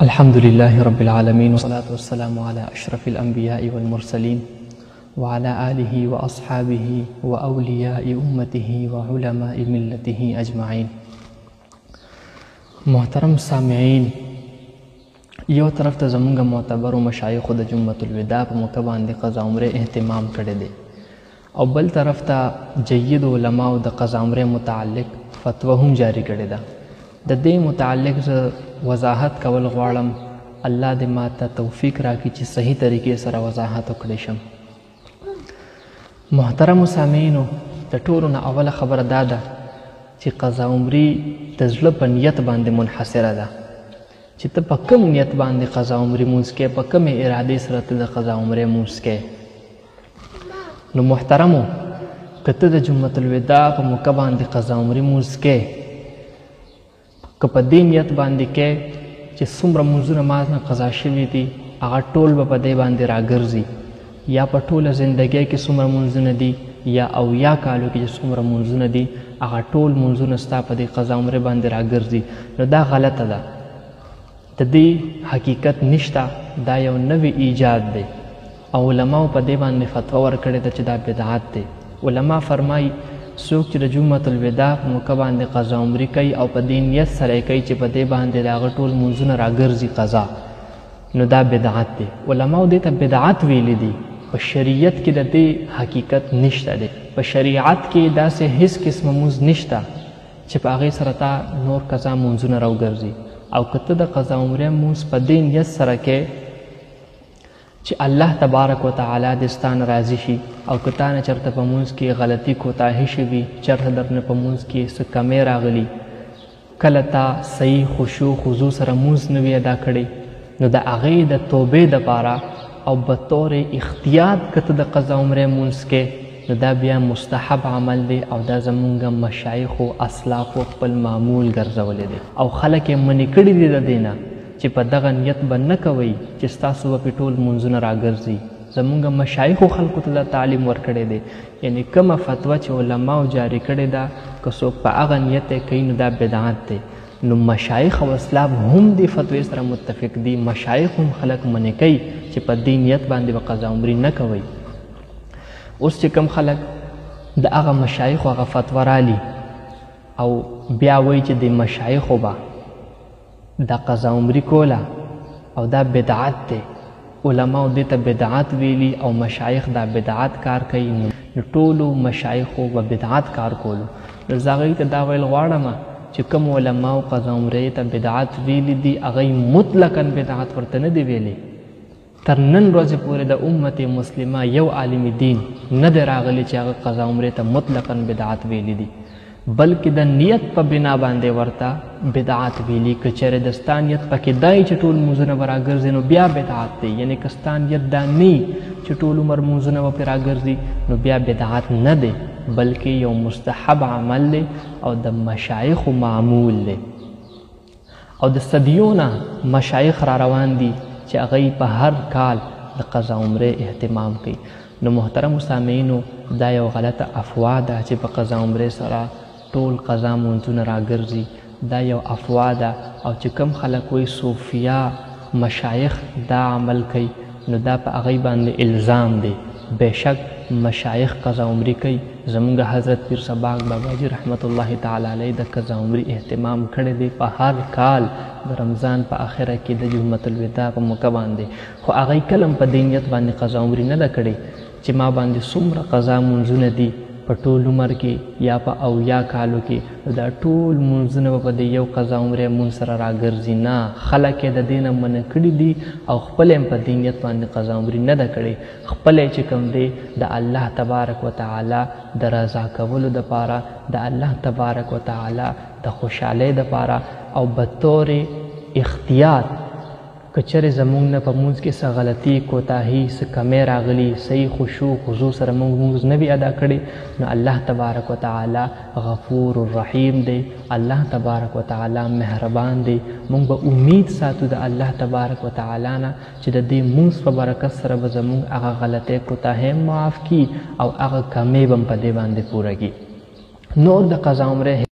الحمد لله رب العالمين والصلاة والسلام على أشرف الأنبياء والمرسلين وعلى آله وأصحابه وأولياء أمته وعلماء ملته أجمعين. محترم سامعین، یو طرف ته زمونږ معتبرو مشایخو د جمعة الوداع په موقع باندې قضا عمرې اهتمام کړی دی، او بل طرف ته جید علماو د قضا عمرې متعلق فتوه هم جاری کړې ده. د دې متعلق زه وضاحت کول غواړم. الله دې ما ته توفیق راکړي چې صحیح طریقې سره وضاحت وکړی شم. محترمو سامعینو، د ټولو نه اوله خبره دا ده چې قضا عمرې د زړه په نیت باندې منحصره ده، چې ته په کوم نیت باندې قضا عمرې مونځ کې، په کومې ارادې سره ته د قضا عمرې مونځ کې. نو محترمو، که ته د جمعة الوداع په موقع باندې قضا عمرې مونځ کې، که په دې نیت باندې کې چې څومره مونځونه ما نه قضا شوي دي هغه ټول به په دې باندې راګرځي، یا په ټوله زندګۍ کې څومره مونځونه دي یا اویا کالو کې چې څومره مونځونه دي هغه ټول مونځونه ستا په دې قضا عمرې باندې راګرځي، نو دا غلطه ده. د دې حقیقت نشته، دا یو نوی ایجاد دی او علماو په دې باندې فتوا ورکړې ده چې دا بدعت دی. علما فرمایي څوک چې د جمعة الوداع په موقع باندې قضا عمرې کوي او په دې نیت سره یې کوي چې په دې باندې د هغه ټول مونځونه راګرځي قضا، نو دا بدعت دی. علماو دې ته بدعت ویلی دي، په شریعت کې د دې حقیقت نشته دی. په شریعت کې داسې هیڅ قسمه مونځ نشته چې په هغې سره تا نور قضا مونځونه راوګرځي. او که ته د قضا عمرې مونځ په دې نیت سره کې چې الله تبارک وتعالی دې ستا نه راضي شي، او که تا نه چېرته په مونځ کې غلطي کوتاهي شوي، چېرته درنه په مونځ کې څه کمی راغلي، کله تا صحیح خشوع خضوع سره مونځ نه وي ادا کړی، نو د هغې د توبې دپاره او بطور اختیار که ته د قضا عمرې مونځ کې، نو دا بیا مستحب عمل دی او دا زمونږ مشایخو اسلافو خپل معمول ګرځولی دی، او خلک یې منې کړي دي د دې نه چې په دغه نیت به نه کوئ چې ستاسو به پې ټول مونځونه راګرځي. زمونږ مشایخو خلکو ته دا تعلیم ورکړی دی، یعنی کومه فتوه چې علماو جاري کړې ده که څوک په هغه نیت یې کوي نو دا بدعت دی. نو مشایخ او اسلاف هم دې فتوې سره متفق دي، مشایخ هم خلک منې کوي چې په دې نیت باندې به قضا عمرې نه کوئ. اوس چې کوم خلک د هغه مشایخو هغه فتوه رالی او بیا وایي چې د مشایخو به دا قضا عمرې کوله او دا بدعت دی، علماو دې ته بدعت ویلي او مشایخ دا بدعت کار کوي، نو ټولو مشایخو به بدعت کار کولو. نو زه هغوی ته دا ویل غواړم چې کوم علماو قضا عمرې ته بدعت ویلي دي هغوی مطلقاً بدعت ورته نه دی ویلی. تر نن ورځې پورې د امت مسلمه یو عالم دین نه دی راغلی چې هغه قضا عمرې ته مطلقاً بدعت ویلي دي، بلکې د نیت په بنا باندې ورته بدعت ویلي. که چېرې د ستا نیت پکې دا چې ټول مونځونه به راګرځي نو بیا بدعت دی، یعنی که ستا نیت دا نه چې ټول عمر مونځونه به پرې راګرځي نو بیا بدعت نه دی، بلکې یو مستحب عمل دی او د مشایخو معمول دی. او د صدیونه مشایخ را روان دي چې هغوی په هر کال د قضا عمرې اهتمام کوي. نو محترمو سامعینو، دا یو غلطه افوا ده چې په قضا عمرې سره ټول قضا مونځونه راګرځي، دا یو افوا ده. او چې کم خلک وایي صوفیا مشایخ دا عمل کوي، نو دا په هغوی باندې الزام دی. بېشک مشایخ قضا عمرې کوي. زمونږ حضرت پیر سباق باباجي رحمت الله تعالی علیه د قضا عمرې اهتمام کړی دی په هر کال د رمضان په آخره کې د جمعة الوداع په موقع باندې. خو هغوی کله هم په دې نیت باندې قضا عمرې نه ده کړې چې ما باندې څومره قضا مونځونه دي په ټول عمر کې یا په اویا کالو کې، دا ټول مونځونه به په دې یو قضا عمرې مونځ سره راګرځي. نه، خلک یې د دې نه منع کړي دي او خپله هم په دې نیت باندې قضا عمرې نه ده کړې. خپله چې کوم دی د الله تبارک وتعالی د رضا کولو دپاره، د الله تبارک وتعالی د خوشحالۍ دپاره او بطور اختیار که چېرې زمونږ نه په مونځ کې څه غلطي کوتاهي څه کمی راغلي، صحیح خشوع خضوع سره مونږ مونځ نه وي ادا کړی، نو الله تبارک وتعالی غفور الرحیم دی، الله تبارک وتعالی مهربان دی. مونږ به امید ساتو د الله تبارک وتعالی نه چې د دې مونځ په برکت سره به زمونږ هغه غلطۍ کوتاهۍ معاف کړي او هغه کمی به هم په دې باندې پوره کړي. نور د قضا عمرې